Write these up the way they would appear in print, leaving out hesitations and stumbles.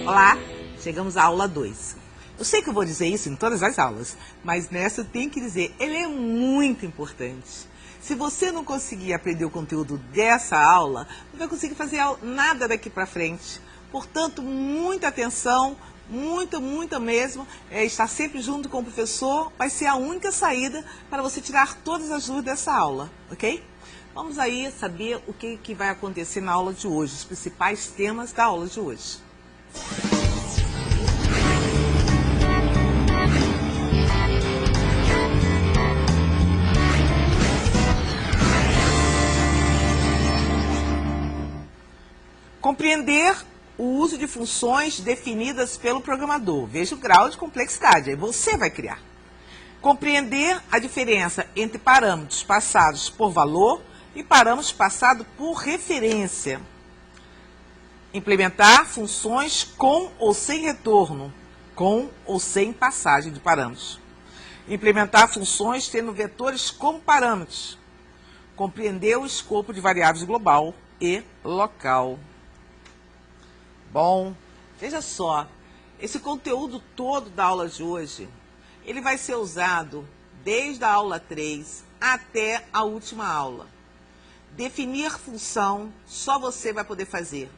Olá, chegamos à aula 2. Eu sei que eu vou dizer isso em todas as aulas, mas nessa eu tenho que dizer, ele é muito importante. Se você não conseguir aprender o conteúdo dessa aula, não vai conseguir fazer nada daqui para frente. Portanto, muita atenção, muita mesmo. Estar sempre junto com o professor vai ser a única saída para você tirar todas as dúvidas dessa aula, ok? Vamos aí saber o que vai acontecer na aula de hoje, os principais temas da aula de hoje. Compreender o uso de funções definidas pelo programador. Veja o grau de complexidade, aí você vai criar. Compreender a diferença entre parâmetros passados por valor e parâmetros passados por referência. Implementar funções com ou sem retorno, com ou sem passagem de parâmetros. Implementar funções tendo vetores como parâmetros. Compreender o escopo de variáveis global e local. Bom, veja só, esse conteúdo todo da aula de hoje, ele vai ser usado desde a aula 3 até a última aula. Definir função, só você vai poder fazer.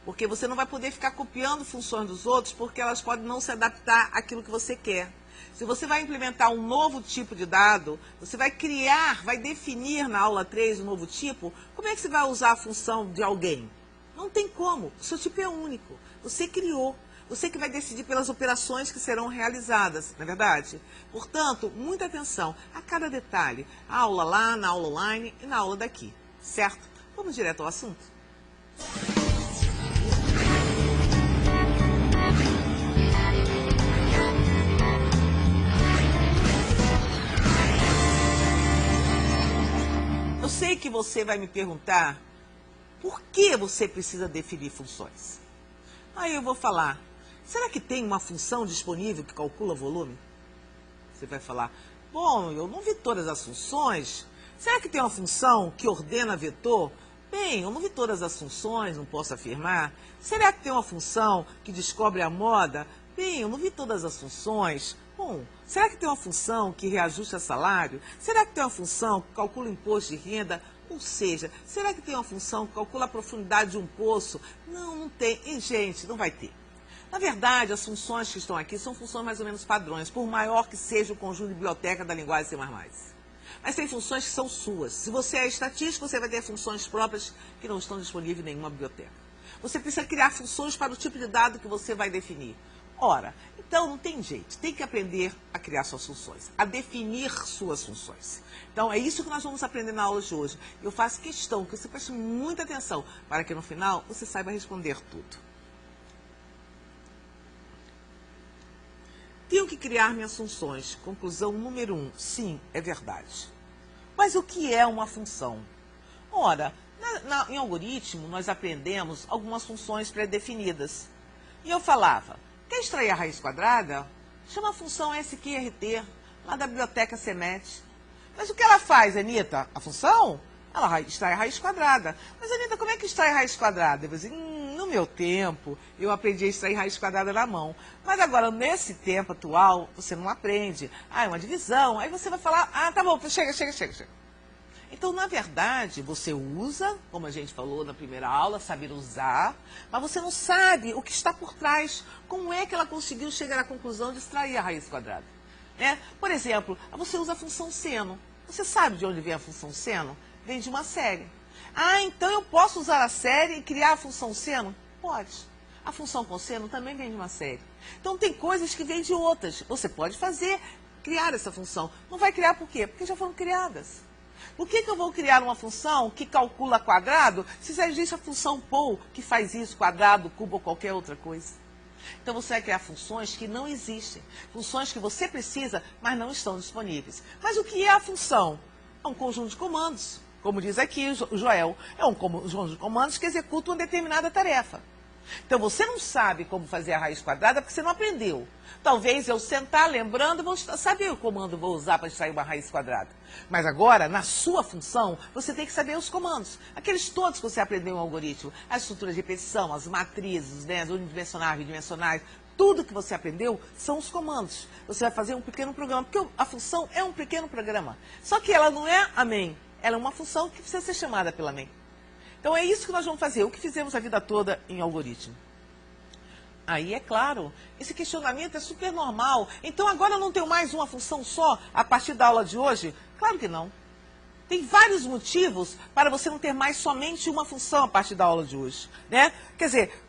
Porque você não vai poder ficar copiando funções dos outros, porque elas podem não se adaptar àquilo que você quer. Se você vai implementar um novo tipo de dado, você vai criar, vai definir na aula 3 um novo tipo, como é que você vai usar a função de alguém? Não tem como, o seu tipo é único, você criou, você que vai decidir pelas operações que serão realizadas, não é verdade? Portanto, muita atenção a cada detalhe, a aula lá, na aula online e na aula daqui, certo? Vamos direto ao assunto? Eu sei que você vai me perguntar por que você precisa definir funções. Aí eu vou falar, será que tem uma função disponível que calcula volume? Você vai falar, bom, eu não vi todas as funções. Será que tem uma função que ordena vetor? Bem, eu não vi todas as funções, não posso afirmar. Será que tem uma função que descobre a moda? Bem, eu não vi todas as funções. Bom, será que tem uma função que reajusta salário? Será que tem uma função que calcula imposto de renda? Ou seja, será que tem uma função que calcula a profundidade de um poço? Não, não tem. E, gente, não vai ter. Na verdade, as funções que estão aqui são funções mais ou menos padrões, por maior que seja o conjunto de biblioteca da linguagem C++. Mas tem funções que são suas. Se você é estatístico, você vai ter funções próprias que não estão disponíveis em nenhuma biblioteca. Você precisa criar funções para o tipo de dado que você vai definir. Ora, então não tem jeito, tem que aprender a criar suas funções, a definir suas funções. Então é isso que nós vamos aprender na aula de hoje. Eu faço questão que você preste muita atenção para que no final você saiba responder tudo. Tenho que criar minhas funções. Conclusão número 1. Sim, é verdade. Mas o que é uma função? Ora, em algoritmo nós aprendemos algumas funções pré-definidas. E eu falava, quer extrair a raiz quadrada? Chama a função SQRT, lá da biblioteca CMET. Mas o que ela faz, Anitta? A função? Ela extrai a raiz quadrada. Mas, Anitta, como é que extrai a raiz quadrada? Eu vou dizer, no meu tempo, eu aprendi a extrair raiz quadrada na mão. Mas agora, nesse tempo atual, você não aprende. Ah, é uma divisão. Aí você vai falar, ah, tá bom, chega. Então, na verdade, você usa, como a gente falou na primeira aula, saber usar, mas você não sabe o que está por trás. Como é que ela conseguiu chegar à conclusão de extrair a raiz quadrada? Né? Por exemplo, você usa a função seno. Você sabe de onde vem a função seno? Vem de uma série. Ah, então eu posso usar a série e criar a função seno? Pode. A função cosseno também vem de uma série. Então, tem coisas que vêm de outras. Você pode fazer, criar essa função. Não vai criar por quê? Porque já foram criadas. Por que eu vou criar uma função que calcula quadrado se já existe a função pol que faz isso, quadrado, cubo ou qualquer outra coisa? Então você vai criar funções que não existem, funções que você precisa, mas não estão disponíveis. Mas o que é a função? É um conjunto de comandos, como diz aqui o Joel, é um conjunto de comandos que executam uma determinada tarefa. Então, você não sabe como fazer a raiz quadrada porque você não aprendeu. Talvez eu sentar lembrando, vou saber o comando vou usar para extrair uma raiz quadrada. Mas agora, na sua função, você tem que saber os comandos. Aqueles todos que você aprendeu em algoritmo. As estruturas de repetição, as matrizes, né, as unidimensionais, bidimensionais. Tudo que você aprendeu são os comandos. Você vai fazer um pequeno programa, porque a função é um pequeno programa. Só que ela não é a main, ela é uma função que precisa ser chamada pela main. Então é isso que nós vamos fazer, o que fizemos a vida toda em algoritmo. Aí, é claro, esse questionamento é super normal. Então agora eu não tenho mais uma função só a partir da aula de hoje? Claro que não. Tem vários motivos para você não ter mais somente uma função a partir da aula de hoje, né? Quer dizer,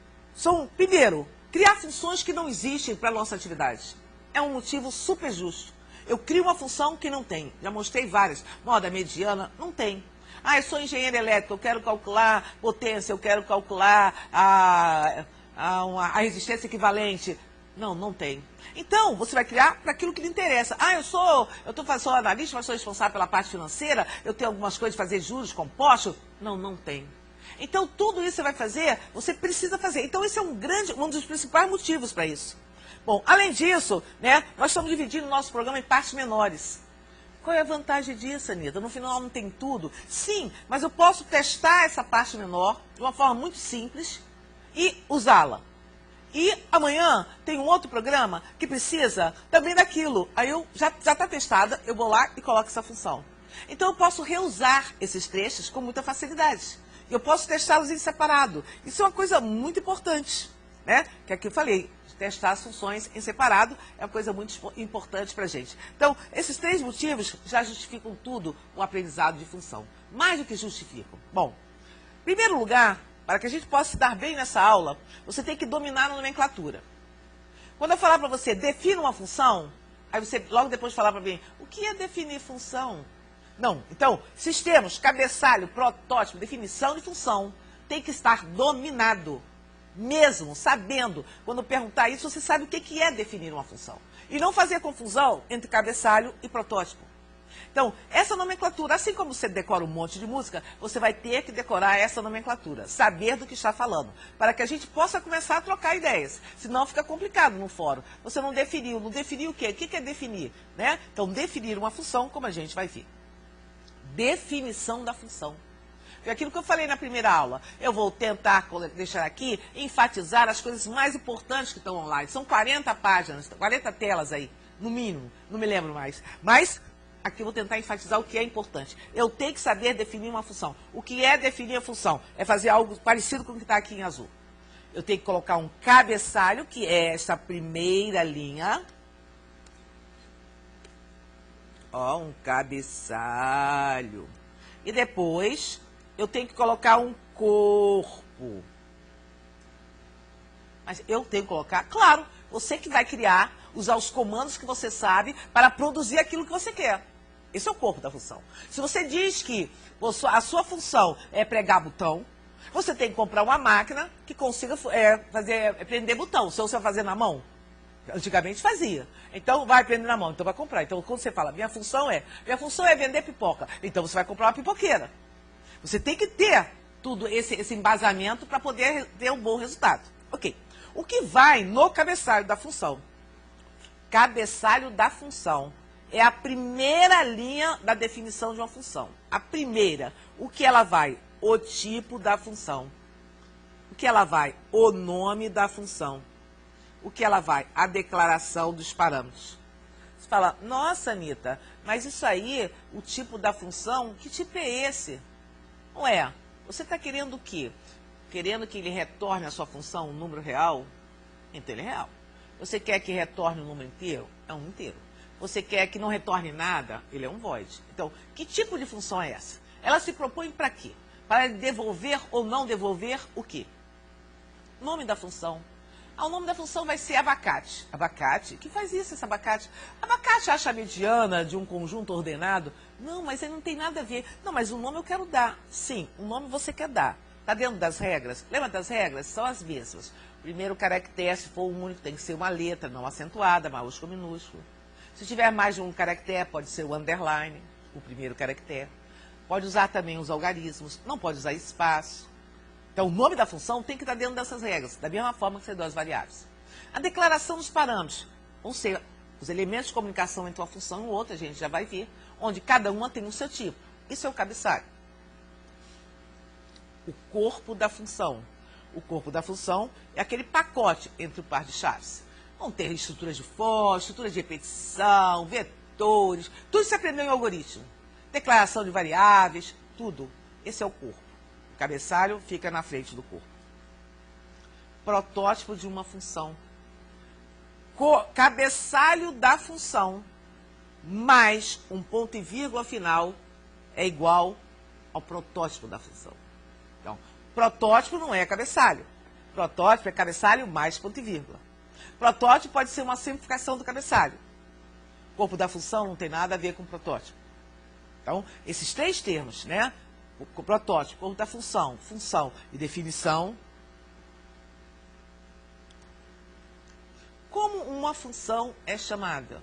primeiro, criar funções que não existem para a nossa atividade. É um motivo super justo. Eu crio uma função que não tem. Já mostrei várias. Moda mediana, não tem. Ah, eu sou engenheiro elétrico, eu quero calcular potência, eu quero calcular a resistência equivalente. Não, não tem. Então, você vai criar para aquilo que lhe interessa. Ah, eu sou analista, mas sou responsável pela parte financeira, eu tenho algumas coisas de fazer juros compostos. Não, não tem. Então, tudo isso você vai fazer, você precisa fazer. Então, esse é um dos principais motivos para isso. Bom, além disso, né, nós estamos dividindo o nosso programa em partes menores. Qual é a vantagem disso, Anitta? No final não tem tudo? Sim, mas eu posso testar essa parte menor de uma forma muito simples e usá-la. E amanhã tem um outro programa que precisa também daquilo. Aí já está testada, eu vou lá e coloco essa função. Então eu posso reusar esses trechos com muita facilidade. Eu posso testá-los em separado. Isso é uma coisa muito importante, né? Que aqui eu falei. Testar as funções em separado é uma coisa muito importante para a gente. Então, esses 3 motivos já justificam tudo o aprendizado de função. Mais do que justificam. Bom, em primeiro lugar, para que a gente possa se dar bem nessa aula, você tem que dominar a nomenclatura. Quando eu falar para você, defina uma função, aí você logo depois falar para mim, o que é definir função? Não, então, sistemas, cabeçalho, protótipo, definição de função, tem que estar dominado. Mesmo sabendo, quando perguntar isso, você sabe o que é definir uma função. E não fazer confusão entre cabeçalho e protótipo. Então, essa nomenclatura, assim como você decora um monte de música, você vai ter que decorar essa nomenclatura, saber do que está falando, para que a gente possa começar a trocar ideias. Senão fica complicado no fórum. Você não definiu o quê? O que é definir? Né? Então, definir uma função, como a gente vai ver. Definição da função. É aquilo que eu falei na primeira aula. Eu vou tentar deixar aqui, enfatizar as coisas mais importantes que estão online. São 40 páginas, 40 telas aí, no mínimo. Não me lembro mais. Mas aqui eu vou tentar enfatizar o que é importante. Eu tenho que saber definir uma função. O que é definir a função? É fazer algo parecido com o que está aqui em azul. Eu tenho que colocar um cabeçalho, que é essa primeira linha. Ó, um cabeçalho. E depois eu tenho que colocar um corpo. Mas eu tenho que colocar, claro, você que vai criar, usar os comandos que você sabe para produzir aquilo que você quer. Esse é o corpo da função. Se você diz que a sua função é pregar botão, você tem que comprar uma máquina que consiga prender botão. Se você vai fazer na mão, antigamente fazia. Então vai prender na mão, então vai comprar. Então quando você fala, minha função é vender pipoca, então você vai comprar uma pipoqueira. Você tem que ter tudo esse embasamento para poder ter um bom resultado. Ok. O que vai no cabeçalho da função? Cabeçalho da função é a primeira linha da definição de uma função. A primeira. O que ela vai? O tipo da função. O que ela vai? O nome da função. O que ela vai? A declaração dos parâmetros. Você fala, nossa, Anitta, mas isso aí, o tipo da função, que tipo é esse? Não é. Você está querendo o quê? Querendo que ele retorne a sua função um número real? Então ele é real. Você quer que retorne um número inteiro? É um inteiro. Você quer que não retorne nada? Ele é um void. Então, que tipo de função é essa? Ela se propõe para quê? Para devolver ou não devolver o quê? Nome da função. O nome da função vai ser abacate. Abacate? Que faz isso, esse abacate? Abacate acha a mediana de um conjunto ordenado? Não, mas ele não tem nada a ver. Não, mas o nome eu quero dar. Sim, o nome você quer dar. Está dentro das regras? Lembra das regras? São as mesmas. Primeiro caractere, se for o único, tem que ser uma letra, não acentuada, maiúsculo ou minúsculo. Se tiver mais de um caractere, pode ser o underline, o primeiro caractere. Pode usar também os algarismos, não pode usar espaço. Então, o nome da função tem que estar dentro dessas regras, da mesma forma que você deu as variáveis. A declaração dos parâmetros vão ser os elementos de comunicação entre uma função e outra, a gente já vai ver, onde cada uma tem o seu tipo. Isso é o cabeçalho. O corpo da função. O corpo da função é aquele pacote entre o par de chaves. Vão ter estruturas de for, estruturas de repetição, vetores, tudo isso você aprendeu em algoritmo. Declaração de variáveis, tudo. Esse é o corpo. O cabeçalho fica na frente do corpo. Protótipo de uma função. Cabeçalho da função mais um ponto e vírgula final é igual ao protótipo da função. Então, protótipo não é cabeçalho. Protótipo é cabeçalho mais ponto e vírgula. Protótipo pode ser uma simplificação do cabeçalho. Corpo da função não tem nada a ver com protótipo. Então, esses três termos, né? O protótipo, corpo da função, função e definição. Como uma função é chamada?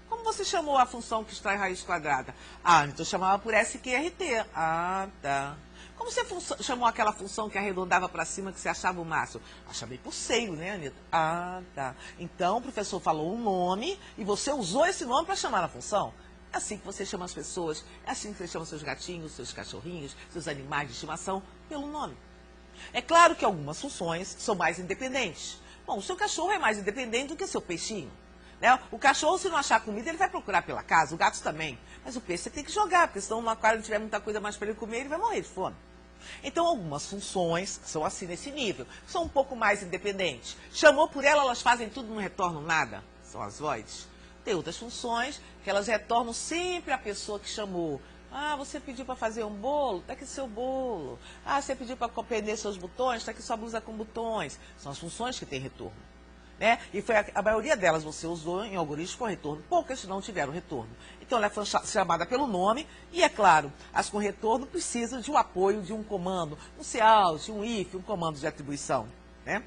Como você chamou a função que extrai raiz quadrada? Ah, então eu chamava por SQRT. Ah, tá. Como você chamou aquela função que arredondava para cima, que você achava o máximo? Ah, chamei por seio, né, Anitta? Ah, tá. Então, o professor falou um nome e você usou esse nome para chamar a função. É assim que você chama as pessoas, é assim que você chama seus gatinhos, seus cachorrinhos, seus animais de estimação, pelo nome. É claro que algumas funções são mais independentes. Bom, o seu cachorro é mais independente do que o seu peixinho. Né? O cachorro, se não achar comida, ele vai procurar pela casa, o gato também. Mas o peixe você tem que jogar, porque senão no aquário não tiver muita coisa mais para ele comer, ele vai morrer de fome. Então, algumas funções são assim nesse nível, são um pouco mais independentes. Chamou por ela, elas fazem tudo, não retornam nada. São as voids. Tem outras funções que elas retornam sempre a pessoa que chamou. Ah, você pediu para fazer um bolo? Está aqui seu bolo. Ah, você pediu para prender seus botões? Está aqui sua blusa com botões. São as funções que têm retorno. Né? E foi a maioria delas você usou em algoritmos com retorno. Poucas não tiveram retorno. Então, ela foi chamada pelo nome. E, é claro, as com retorno precisam de um apoio de um comando. Um cout, um if, um comando de atribuição. Né?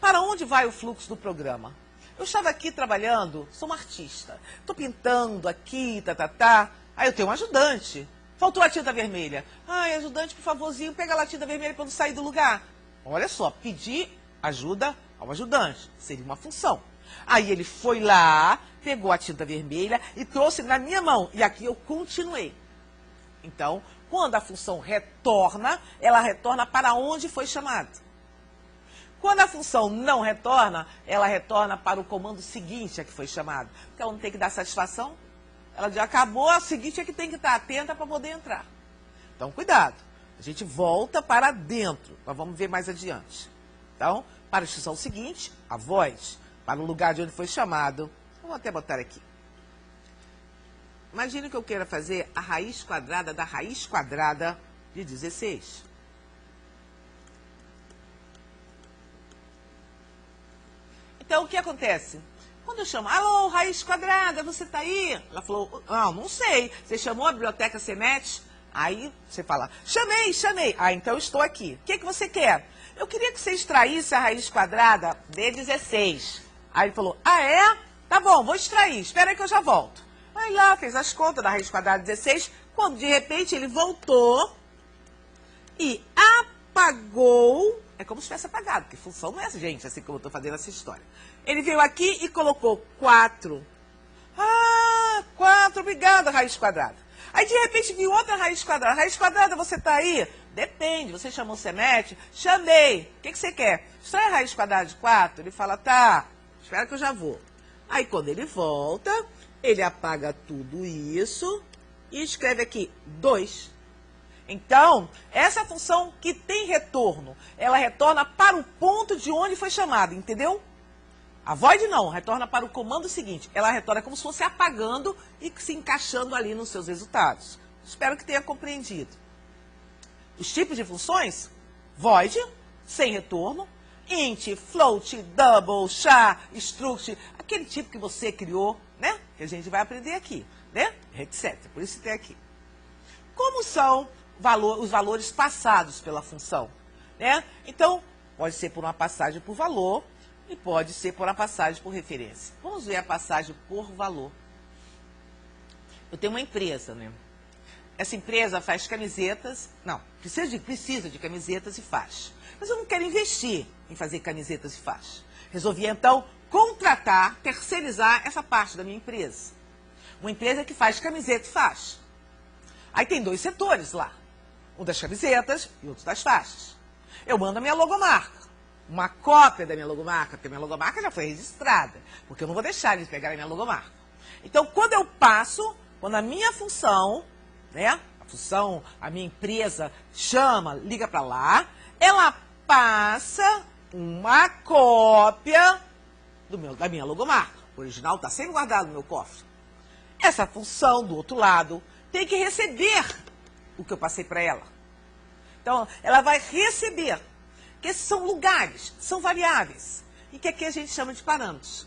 Para onde vai o fluxo do programa? Eu estava aqui trabalhando, sou uma artista. Estou pintando aqui, tá. Aí eu tenho um ajudante. Faltou a tinta vermelha. Ai, ajudante, por favorzinho, pega lá a tinta vermelha para não sair do lugar. Olha só, pedir ajuda ao ajudante. Seria uma função. Aí ele foi lá, pegou a tinta vermelha e trouxe na minha mão. E aqui eu continuei. Então, quando a função retorna, ela retorna para onde foi chamado. Quando a função não retorna, ela retorna para o comando seguinte a que foi chamado. Porque ela não tem que dar satisfação. Ela já acabou, a seguinte é que tem que estar atenta para poder entrar. Então, cuidado. A gente volta para dentro. Nós vamos ver mais adiante. Então, para a instrução seguinte, a voz, para o lugar de onde foi chamado. Vou até botar aqui. Imagine que eu queira fazer a raiz quadrada da raiz quadrada de 16. Então, o que acontece? Quando eu chamo, alô, raiz quadrada, você está aí? Ela falou, não sei. Você chamou a biblioteca Senet? Aí você fala, chamei. Ah, então eu estou aqui. O que você quer? Eu queria que você extraísse a raiz quadrada de 16. Aí ele falou, é? Tá bom, vou extrair. Espera aí que eu já volto. Aí lá, fez as contas da raiz quadrada de 16. Quando de repente ele voltou e apagou. É como se tivesse apagado, porque função não é essa, gente, assim como eu estou fazendo essa história. Ele veio aqui e colocou 4. Ah, 4, obrigada, raiz quadrada. Aí, de repente, viu outra raiz quadrada. Raiz quadrada, você está aí? Depende, você chamou o Senet? Chamei. O que você quer? Extrai a raiz quadrada de 4? Ele fala, tá, espera que eu já vou. Aí, quando ele volta, ele apaga tudo isso e escreve aqui 2. Então, essa função que tem retorno, ela retorna para o ponto de onde foi chamado, entendeu? A void não, retorna para o comando seguinte. Ela retorna como se fosse apagando e se encaixando ali nos seus resultados. Espero que tenha compreendido. Os tipos de funções? Void, sem retorno. Int, float, double, char, struct. Aquele tipo que você criou, né? Que a gente vai aprender aqui, né? Etc. Por isso tem aqui. Como são os valores passados pela função? Né? Então, pode ser por uma passagem por valor. E pode ser por uma passagem por referência. Vamos ver a passagem por valor. Eu tenho uma empresa, né? essa empresa faz camisetas, não, precisa de camisetas e faz. Mas eu não quero investir em fazer camisetas e faz. Resolvi, então, contratar, terceirizar essa parte da minha empresa. Uma empresa que faz camiseta e faz. Aí tem 2 setores lá. Um das camisetas e outro das faixas. Eu mando a minha logomarca. Uma cópia da minha logomarca, porque a minha logomarca já foi registrada. Porque eu não vou deixar eles pegarem a minha logomarca. Então, quando eu passo, quando a minha função, né, a minha empresa chama, liga para lá, ela passa uma cópia da minha logomarca. O original está sempre guardado no meu cofre. Essa função, do outro lado, tem que receber o que eu passei para ela. Então, ela vai receber. Que esses são lugares, são variáveis. E que aqui a gente chama de parâmetros.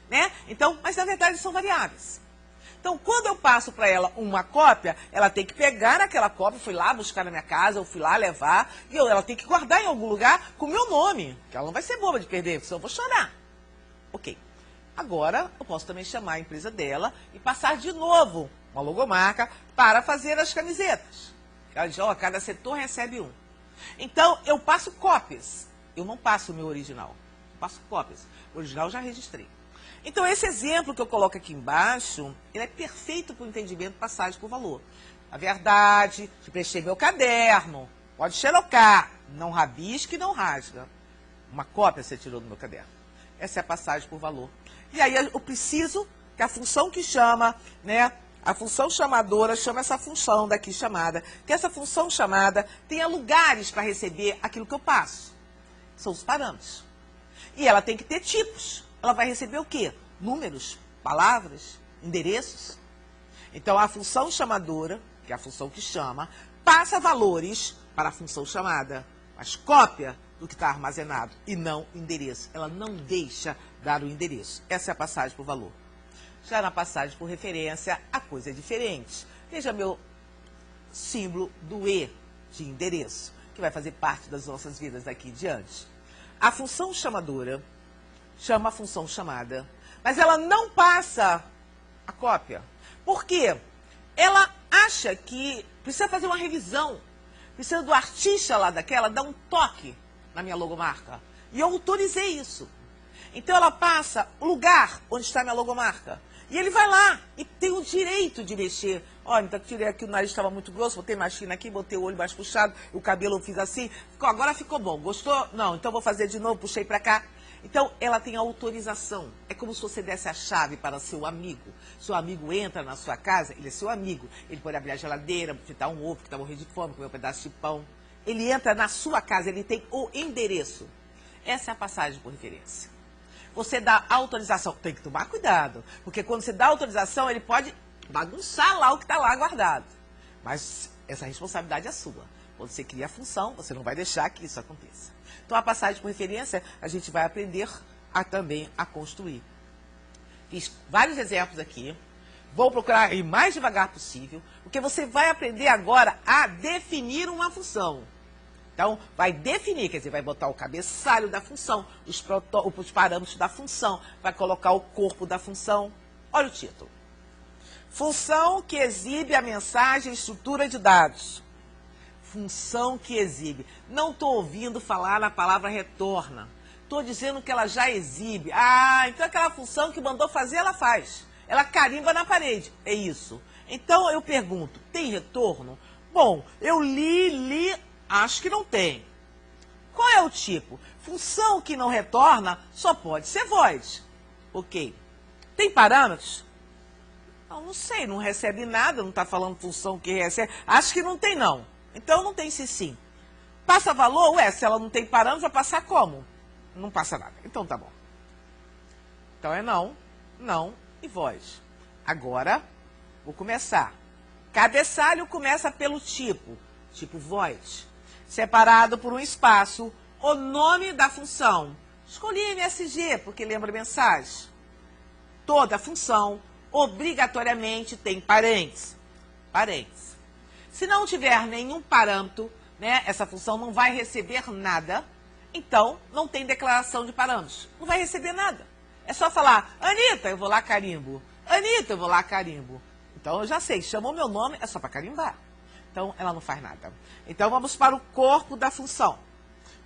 Né? Então, mas na verdade são variáveis. Então, quando eu passo para ela uma cópia, ela tem que pegar aquela cópia, fui lá buscar na minha casa, eu fui lá levar, e ela tem que guardar em algum lugar com o meu nome. Que ela não vai ser boba de perder, senão eu vou chorar. Ok. Agora, eu posso também chamar a empresa dela e passar de novo uma logomarca para fazer as camisetas. Ela diz, ó, cada setor recebe um. Então, eu passo cópias. Eu não passo o meu original. Eu passo cópias. O original eu já registrei. Então, esse exemplo que eu coloco aqui embaixo, ele é perfeito para o entendimento passagem por valor. A verdade, te prestei meu caderno, pode xerocar, não rabisque, não rasga. Uma cópia você tirou do meu caderno. Essa é a passagem por valor. E aí eu preciso que a função que chama, né, a função chamadora chama essa função daqui chamada, que essa função chamada tenha lugares para receber aquilo que eu passo. São os parâmetros. E ela tem que ter tipos. Ela vai receber o quê? Números, palavras, endereços. Então, a função chamadora, que é a função que chama, passa valores para a função chamada, mas cópia do que está armazenado e não endereço. Ela não deixa dar o endereço. Essa é a passagem por valor. Já na passagem por referência, a coisa é diferente. Veja meu símbolo do E de endereço, que vai fazer parte das nossas vidas daqui em diante. A função chamadora chama a função chamada, mas ela não passa a cópia. Por quê? Ela acha que precisa fazer uma revisão, precisa do artista lá daquela dar um toque na minha logomarca. E eu autorizei isso. Então ela passa o lugar onde está a minha logomarca. E ele vai lá e tem o direito de mexer. Olha, então tirei aqui, o nariz estava muito grosso, botei mais fino aqui, botei o olho mais puxado, o cabelo eu fiz assim. Agora ficou bom. Gostou? Não, então vou fazer de novo, puxei para cá. Então, ela tem autorização. É como se você desse a chave para seu amigo. Seu amigo entra na sua casa, ele é seu amigo. Ele pode abrir a geladeira, fritar um ovo, que está morrendo de fome, comer um pedaço de pão. Ele entra na sua casa, ele tem o endereço. Essa é a passagem por referência. Você dá autorização, tem que tomar cuidado, porque quando você dá autorização, ele pode bagunçar lá o que está lá guardado. Mas essa responsabilidade é sua. Quando você cria a função, você não vai deixar que isso aconteça. Então, a passagem por referência, a gente vai aprender também a construir. Fiz vários exemplos aqui. Vou procurar ir mais devagar possível, porque você vai aprender agora a definir uma função. Então, vai definir, quer dizer, vai botar o cabeçalho da função, os parâmetros da função, vai colocar o corpo da função. Olha o título. Função que exibe a mensagem estrutura de dados. Função que exibe. Não estou ouvindo falar na palavra retorna. Estou dizendo que ela já exibe. Ah, então aquela função que mandou fazer, ela faz. Ela carimba na parede. É isso. Então eu pergunto, tem retorno? Bom, eu li, acho que não tem. Qual é o tipo? Função que não retorna só pode ser void. Ok. Tem parâmetros? Não sei, não recebe nada, não está falando função que recebe. Acho que não tem, não. Então, não tem sim. Passa valor? Ué, se ela não tem parâmetro, vai passar como? Não passa nada. Então, tá bom. Então, é não, não e void. Agora, vou começar. Cabeçalho começa pelo tipo void. Separado por um espaço, o nome da função. Escolhi MSG, porque lembra mensagem. Toda função, obrigatoriamente, tem parênteses. Parênteses. Se não tiver nenhum parâmetro, né, essa função não vai receber nada, então não tem declaração de parâmetros. Não vai receber nada. É só falar, Anitta, eu vou lá carimbo. Anitta, eu vou lá carimbo. Então eu já sei, chamou meu nome, é só para carimbar. Então ela não faz nada. Então vamos para o corpo da função.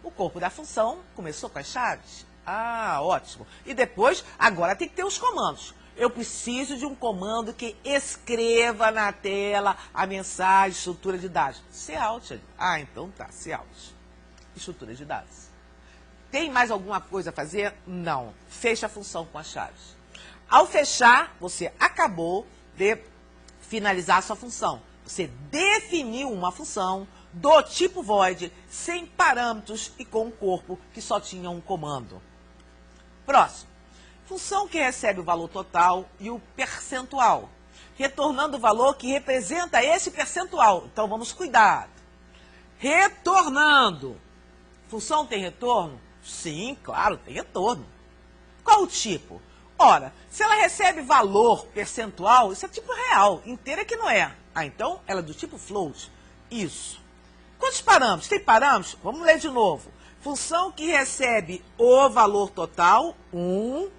O corpo da função começou com as chaves. Ah, ótimo. E depois, agora tem que ter os comandos. Eu preciso de um comando que escreva na tela a mensagem, estrutura de dados. Cout. Ah, então tá, Cout. Estrutura de dados. Tem mais alguma coisa a fazer? Não. Fecha a função com as chaves. Ao fechar, você acabou de finalizar a sua função. Você definiu uma função do tipo void, sem parâmetros e com um corpo que só tinha um comando. Próximo. Função que recebe o valor total e o percentual, retornando o valor que representa esse percentual. Então, vamos cuidar. Retornando. Função tem retorno? Sim, claro, tem retorno. Qual o tipo? Ora, se ela recebe valor percentual, isso é tipo real, inteira que não é. Ah, então ela é do tipo float. Isso. Quantos parâmetros? Tem parâmetros? Vamos ler de novo. Função que recebe o valor total, 1,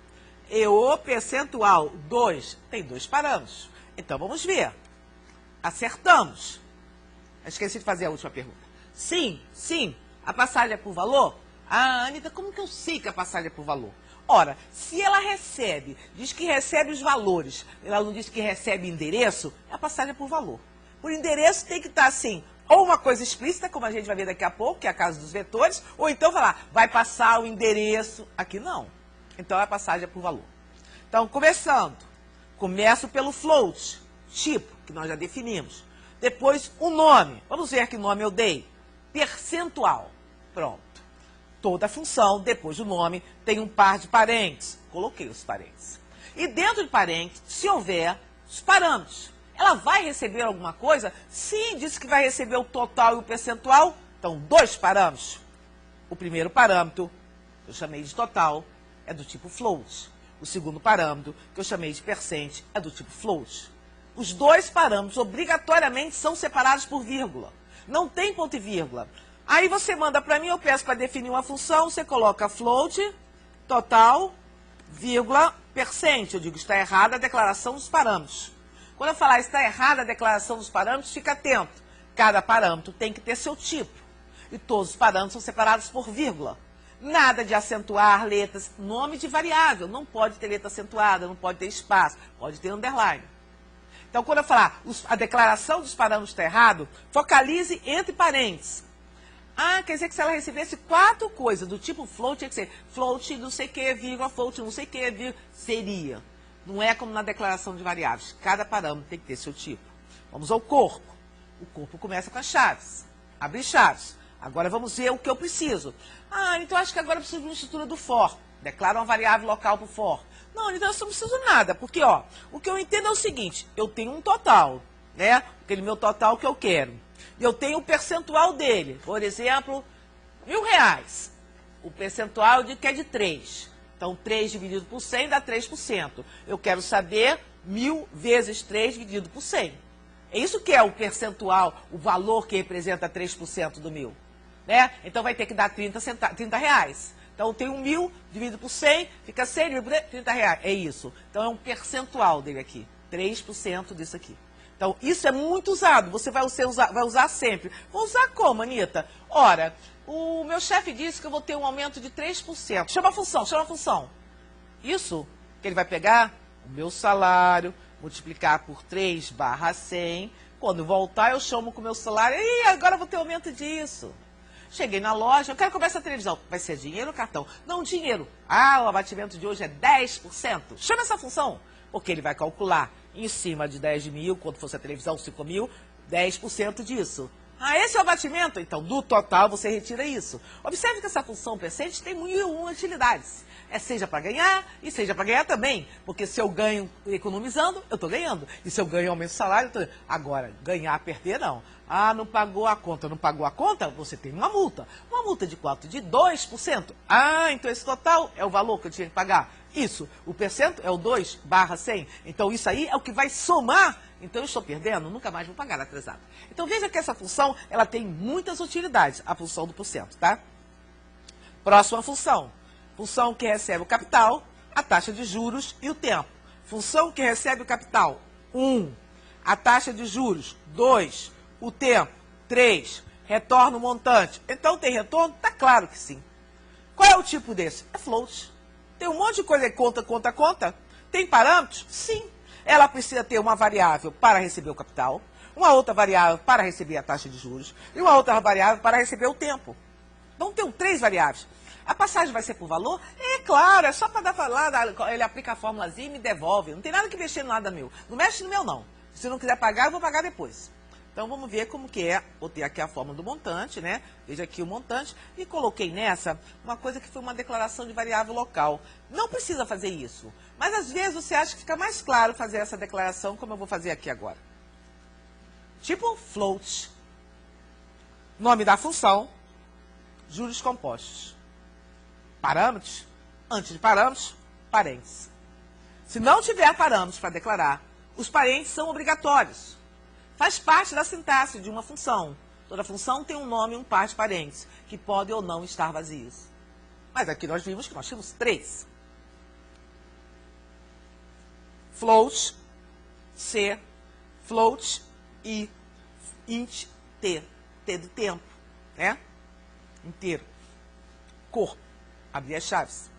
e o percentual, 2. Tem 2 parâmetros. Então vamos ver. Acertamos. Esqueci de fazer a última pergunta. Sim, sim. A passagem é por valor? Ah, Anitta, como que eu sei que a passagem é por valor? Ora, se ela recebe, diz que recebe os valores, ela não diz que recebe endereço, a passagem é por valor. Por endereço tem que estar assim, ou uma coisa explícita, como a gente vai ver daqui a pouco, que é a casa dos vetores, ou então falar, vai passar o endereço. Aqui não. Então a passagem é por valor. Então, começando, começo pelo float, tipo, que nós já definimos. Depois, o nome. Vamos ver que nome eu dei. Percentual. Pronto. Toda função, depois do nome, tem um par de parênteses. Coloquei os parênteses. E dentro de parênteses, se houver os parâmetros. Ela vai receber alguma coisa? Sim, disse que vai receber o total e o percentual. Então, 2 parâmetros. O primeiro parâmetro, eu chamei de total, é do tipo float. O segundo parâmetro, que eu chamei de percent, é do tipo float. Os 2 parâmetros, obrigatoriamente, são separados por vírgula. Não tem ponto e vírgula. Aí você manda para mim, eu peço para definir uma função, você coloca float, total, vírgula, percent. Eu digo, está errada a declaração dos parâmetros. Quando eu falar está errada a declaração dos parâmetros, fica atento. Cada parâmetro tem que ter seu tipo. E todos os parâmetros são separados por vírgula. Nada de acentuar letras, nome de variável. Não pode ter letra acentuada, não pode ter espaço, pode ter underline. Então, quando eu falar a declaração dos parâmetros está errado, focalize entre parênteses. Ah, quer dizer que se ela recebesse 4 coisas do tipo float, tinha que ser float não sei o que, vírgula, float não sei o que, vírgula, seria. Não é como na declaração de variáveis. Cada parâmetro tem que ter seu tipo. Vamos ao corpo. O corpo começa com as chaves. Abre chaves. Agora vamos ver o que eu preciso. Ah, então acho que agora eu preciso de uma estrutura do for. Declara uma variável local para o for. Não, então eu não preciso de nada, porque ó, o que eu entendo é o seguinte, eu tenho um total, né? Aquele meu total que eu quero. E eu tenho o percentual dele, por exemplo, R$1.000. O percentual que é de 3. Então, 3 dividido por 100 dá 3%. Eu quero saber 1.000 vezes 3 dividido por 100. É isso que é o percentual, o valor que representa 3% do 1.000. Né? Então, vai ter que dar R$30. Então, eu tenho 1.000 dividido por 100, fica 100 dividido por R$30. É isso. Então, é um percentual dele aqui. 3% disso aqui. Então, isso é muito usado. Você vai usar sempre. Vou usar como, Anitta? Ora, o meu chefe disse que eu vou ter um aumento de 3%. Chama a função, chama a função. Isso que ele vai pegar o meu salário, multiplicar por 3/100. Quando voltar, eu chamo com o meu salário. E agora eu vou ter aumento disso. Cheguei na loja, eu quero comprar essa televisão. Vai ser dinheiro ou cartão? Não, dinheiro. Ah, o abatimento de hoje é 10%. Chama essa função, porque ele vai calcular em cima de 10 mil, quando fosse a televisão, 5 mil, 10% disso. Ah, esse é o abatimento? Então, do total, você retira isso. Observe que essa função percent tem 1.001 utilidades. Seja para ganhar e seja para ganhar também. Porque se eu ganho economizando, eu estou ganhando. E se eu ganho aumento de salário, eu estou ganhando. Agora, ganhar, perder, não. Ah, não pagou a conta. Não pagou a conta? Você tem uma multa. Uma multa de quanto? De 2%. Ah, então esse total é o valor que eu tinha que pagar. Isso, o percento é o 2/100. Então, isso aí é o que vai somar. Então, eu estou perdendo, nunca mais vou pagar atrasado. Então, veja que essa função, ela tem muitas utilidades, a função do porcento, tá? Próxima função. Função que recebe o capital, a taxa de juros e o tempo. Função que recebe o capital, 1. A taxa de juros, 2. O tempo, 3. Retorno o montante. Então tem retorno? Tá claro que sim. Qual é o tipo desse? É float. Tem um monte de coisa que conta. Tem parâmetros? Sim. Ela precisa ter uma variável para receber o capital, uma outra variável para receber a taxa de juros e uma outra variável para receber o tempo. Então tem 3 variáveis. A passagem vai ser por valor? É claro, é só para dar lá, ele aplica a formulazinha e me devolve. Não tem nada que mexer no nada meu. Não mexe no meu não. Se não quiser pagar, eu vou pagar depois. Então vamos ver como que é. Botei aqui a fórmula do montante, né? Veja aqui o montante e coloquei nessa uma coisa que foi uma declaração de variável local. Não precisa fazer isso, mas às vezes você acha que fica mais claro fazer essa declaração como eu vou fazer aqui agora. Tipo float. Nome da função, juros compostos. Parâmetros, antes de parâmetros, parênteses. Se não tiver parâmetros para declarar, os parênteses são obrigatórios. Faz parte da sintaxe de uma função. Toda função tem um nome e um par de parênteses, que podem ou não estar vazios. Mas aqui nós vimos que nós tínhamos 3. Float, C, float e int, T. T do tempo, né? Inteiro. Corpo. Abrir as chaves.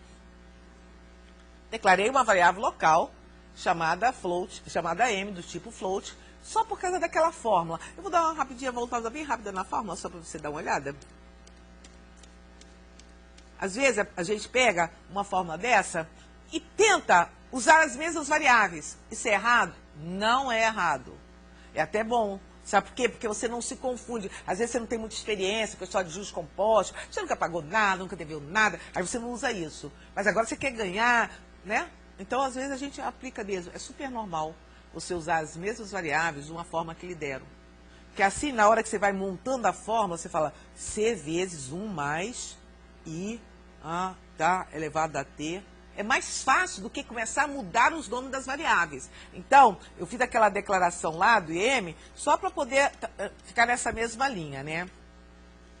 Declarei uma variável local chamada float, chamada M, do tipo float, só por causa daquela fórmula. Eu vou dar uma rapidinha voltada bem rápida na fórmula, só para você dar uma olhada. Às vezes a gente pega uma fórmula dessa e tenta usar as mesmas variáveis. Isso é errado? Não é errado. É até bom. Sabe por quê? Porque você não se confunde. Às vezes você não tem muita experiência com a história de juros compostos, você nunca pagou nada, nunca deveu nada, aí você não usa isso. Mas agora você quer ganhar, né? Então, às vezes, a gente aplica mesmo. É super normal você usar as mesmas variáveis de uma forma que lhe deram. Porque assim, na hora que você vai montando a fórmula, você fala C vezes 1 mais I, tá, elevado a T. É mais fácil do que começar a mudar os nomes das variáveis. Então, eu fiz aquela declaração lá do IM só para poder ficar nessa mesma linha, né?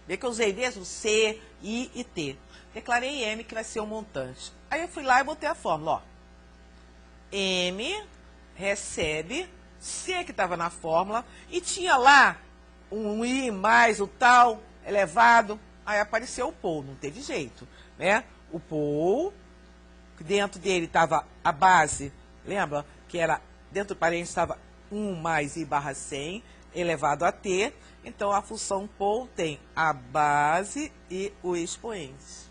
Vê que eu usei mesmo C, I e T. Declarei M, que vai ser o montante. Aí eu fui lá e botei a fórmula, ó. M recebe C, que estava na fórmula, e tinha lá um I mais o tal, elevado. Aí apareceu o POL, não teve jeito, né? O POL... Dentro dele estava a base, lembra? Que era, dentro do parênteses estava 1 mais I barra 100 elevado a T. Então, a função POL tem a base e o expoente.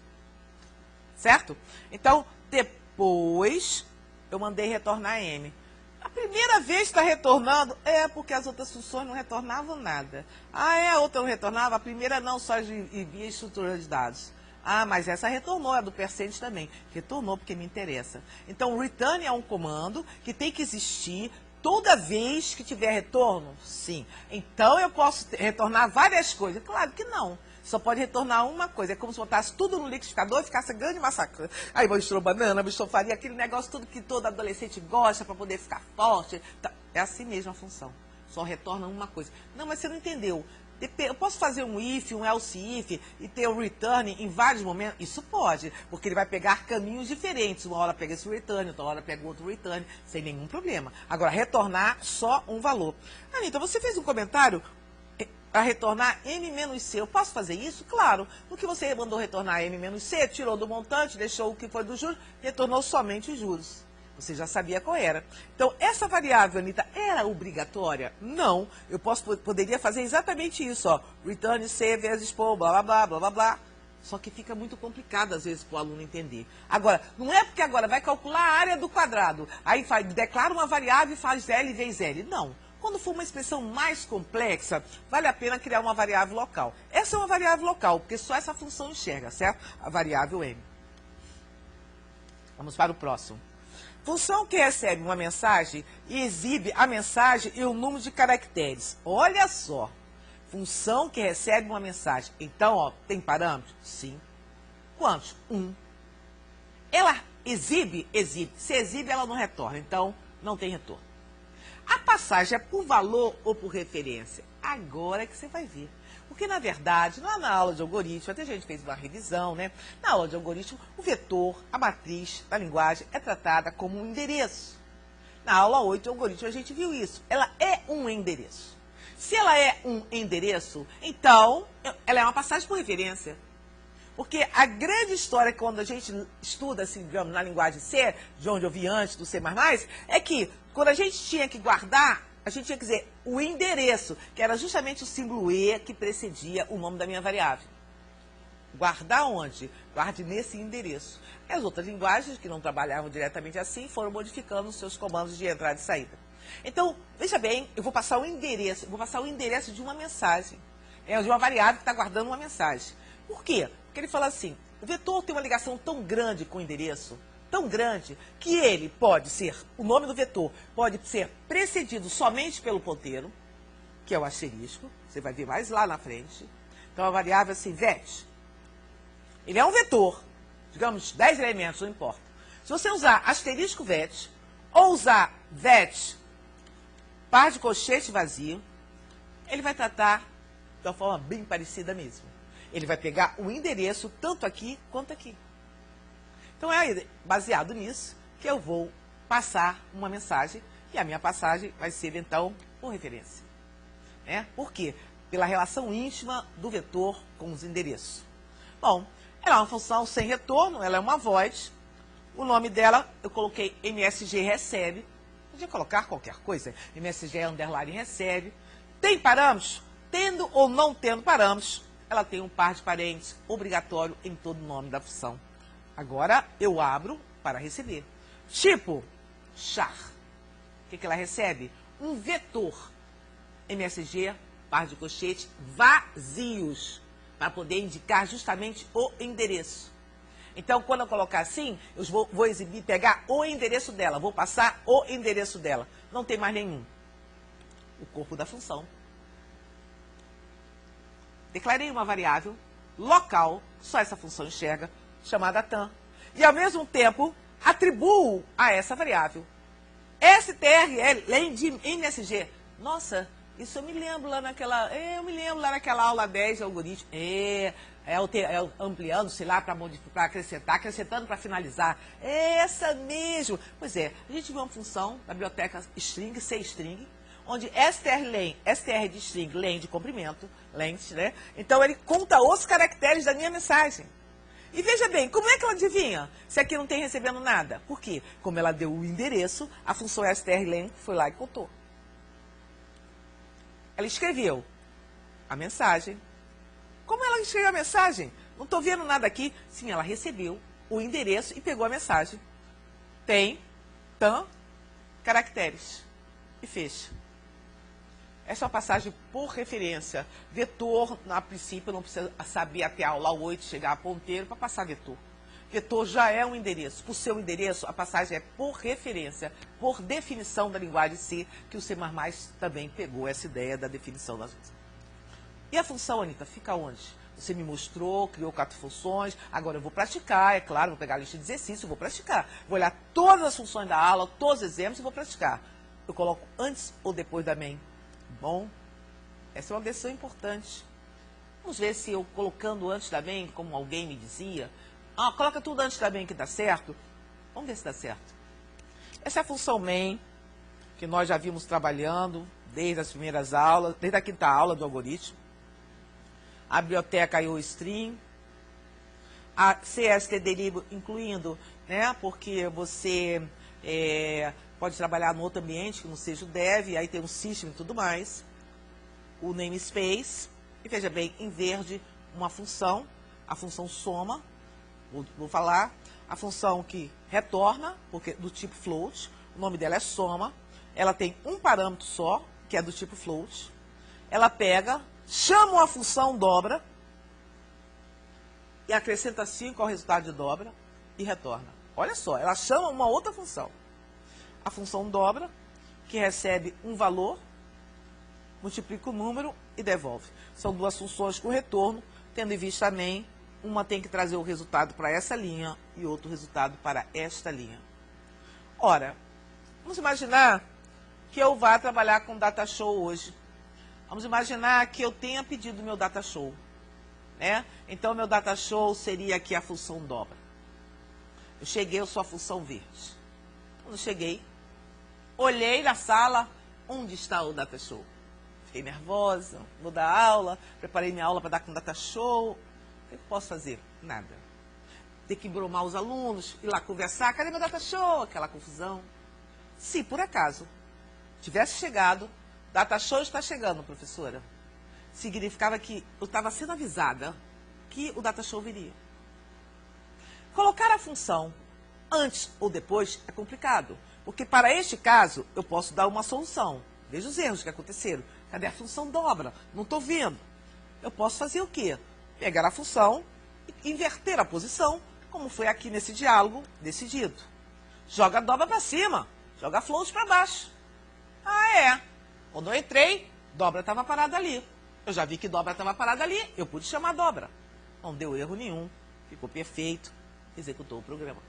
Certo? Então, depois, eu mandei retornar M. A primeira vez que está retornando é porque as outras funções não retornavam nada. A outra não retornava? A primeira não, só via estrutura de dados. Mas essa retornou, é do percent também. Retornou porque me interessa. Então, return é um comando que tem que existir toda vez que tiver retorno? Sim. Então, eu posso retornar várias coisas? Claro que não. Só pode retornar uma coisa. É como se botasse tudo no liquidificador e ficasse grande massacre. Aí mostrou banana, mostrou farinha, aquele negócio tudo que todo adolescente gosta para poder ficar forte. É assim mesmo a função. Só retorna uma coisa. Não, mas você não entendeu. Eu posso fazer um if, um else if e ter o return em vários momentos? Isso pode, porque ele vai pegar caminhos diferentes. Uma hora pega esse return, outra hora pega outro return, sem nenhum problema. Agora, retornar só um valor. Anitta, você fez um comentário para retornar M menos C. Eu posso fazer isso? Claro. No que você mandou retornar M menos C, tirou do montante, deixou o que foi dos juros, retornou somente os juros. Você já sabia qual era. Então, essa variável, Anitta, era obrigatória? Não. Eu poderia fazer exatamente isso, ó. Return C vezes POL, blá, blá, blá, blá, blá, blá. Só que fica muito complicado, às vezes, para o aluno entender. Agora, não é porque agora vai calcular a área do quadrado. Aí declara uma variável e faz L vezes L. Não. Quando for uma expressão mais complexa, vale a pena criar uma variável local. Essa é uma variável local, porque só essa função enxerga, certo? A variável M. Vamos para o próximo. Função que recebe uma mensagem e exibe a mensagem e o número de caracteres. Olha só. Função que recebe uma mensagem. Então, ó, tem parâmetro? Sim. Quantos? 1. Ela exibe? Exibe. Se exibe, ela não retorna. Então, não tem retorno. A passagem é por valor ou por referência? Agora é que você vai ver. Porque, na verdade, lá na aula de algoritmo, até a gente fez uma revisão, né? Na aula de algoritmo, o vetor, a matriz da linguagem é tratada como um endereço. Na aula 8 de algoritmo a gente viu isso. Ela é um endereço. Se ela é um endereço, então ela é uma passagem por referência. Porque a grande história, quando a gente estuda, assim, digamos, na linguagem C, de onde eu vi antes do C++, é que quando a gente tinha que guardar, a gente tinha que dizer o endereço, que era justamente o símbolo E que precedia o nome da minha variável. Guardar onde? Guarde nesse endereço. E as outras linguagens, que não trabalhavam diretamente assim, foram modificando os seus comandos de entrada e saída. Então, veja bem, eu vou passar o endereço de uma mensagem. De uma variável que está guardando uma mensagem. Por quê? Porque ele fala assim, o vetor tem uma ligação tão grande com o endereço, tão grande, que ele pode ser, o nome do vetor pode ser precedido somente pelo ponteiro, que é o asterisco, você vai ver mais lá na frente. Então, a variável assim, vet, ele é um vetor, digamos, 10 elementos, não importa. Se você usar asterisco vet, ou usar vet, par de colchete vazio, ele vai tratar de uma forma bem parecida mesmo. Ele vai pegar o endereço tanto aqui quanto aqui. Então é baseado nisso que eu vou passar uma mensagem, e a minha passagem vai ser então por referência. Por quê? Pela relação íntima do vetor com os endereços. Bom, ela é uma função sem retorno, ela é uma void. O nome dela eu coloquei MSG recebe. Podia colocar qualquer coisa, MSG underline recebe. Tem parâmetros? Tendo ou não tendo parâmetros, ela tem um par de parênteses obrigatório em todo o nome da função. Agora eu abro para receber. Tipo, char. O que ela recebe? Um vetor. MSG, par de colchete, vazios, para poder indicar justamente o endereço. Então, quando eu colocar assim, eu vou exibir, pegar o endereço dela, vou passar o endereço dela. Não tem mais nenhum. O corpo da função. Declarei uma variável local, só essa função enxerga, chamada tam. E, ao mesmo tempo, atribuo a essa variável strlen de MSG. Nossa, isso eu me lembro lá naquela... aula 10 de algoritmo. Ampliando, sei lá, para acrescentar, acrescentando para finalizar. É essa mesmo. Pois é, a gente viu uma função da biblioteca string, C-string, onde strlen, str de string, len de comprimento, length, né? Então, ele conta os caracteres da minha mensagem. E veja bem, como é que ela adivinha se aqui não tem recebendo nada? Por quê? Como ela deu o endereço, a função strlen foi lá e contou. Ela escreveu a mensagem. Como ela escreveu a mensagem? Não estou vendo nada aqui. Sim, ela recebeu o endereço e pegou a mensagem. Tem, tam, caracteres. E fecha. Essa é uma passagem por referência. Vetor, a princípio, não precisa saber até a aula 8 chegar a ponteiro para passar vetor. Vetor já é um endereço. Por ser um endereço, a passagem é por referência, por definição da linguagem C, que o C++ também pegou essa ideia da definição das coisas. E a função, Anitta, fica onde? Você me mostrou, criou 4 funções, agora eu vou praticar, é claro, vou pegar a lista de exercícios, vou praticar. Vou olhar todas as funções da aula, todos os exemplos e vou praticar. Eu coloco antes ou depois da main? Bom, essa é uma decisão importante. Vamos ver se eu colocando antes da main, como alguém me dizia, coloca tudo antes da main que dá certo. Vamos ver se dá certo. Essa é a função main, que nós já vimos trabalhando desde as primeiras aulas, desde a 5ª aula do algoritmo. A biblioteca IOStream, a cstdlib incluindo, né, porque você pode trabalhar no outro ambiente que não seja o dev, aí tem um system e tudo mais. O namespace, e veja bem, em verde, uma função, a função soma, vou falar, a função que retorna, porque do tipo float, o nome dela é soma, ela tem um parâmetro só, que é do tipo float, ela pega, chama uma função dobra, e acrescenta 5 ao resultado de dobra, e retorna. Olha só, ela chama uma outra função. A função dobra, que recebe um valor, multiplica o número e devolve. São 2 funções com retorno, tendo em vista a main, uma tem que trazer o resultado para essa linha e outro resultado para esta linha. Ora, vamos imaginar que eu vá trabalhar com data show hoje. Vamos imaginar que eu tenha pedido meu data show, né? Então, meu data show seria aqui a função dobra. Eu cheguei, eu sou a função verde. Quando eu cheguei, olhei na sala, onde está o data show? Fiquei nervosa, vou dar aula, preparei minha aula para dar com data show. O que eu posso fazer? Nada. Ter que embromar os alunos, ir lá conversar, cadê meu data show? Aquela confusão. Se por acaso tivesse chegado, data show está chegando, professora, significava que eu estava sendo avisada que o data show viria. Colocar a função antes ou depois é complicado, porque para este caso eu posso dar uma solução. Veja os erros que aconteceram. Cadê a função dobra? Não estou vendo. Eu posso fazer o quê? Pegar a função e inverter a posição, como foi aqui nesse diálogo decidido. Joga a dobra para cima, joga a float para baixo. Ah, é. Quando eu entrei, dobra estava parada ali. Eu já vi que dobra estava parada ali, eu pude chamar a dobra. Não deu erro nenhum, ficou perfeito, executou o programa.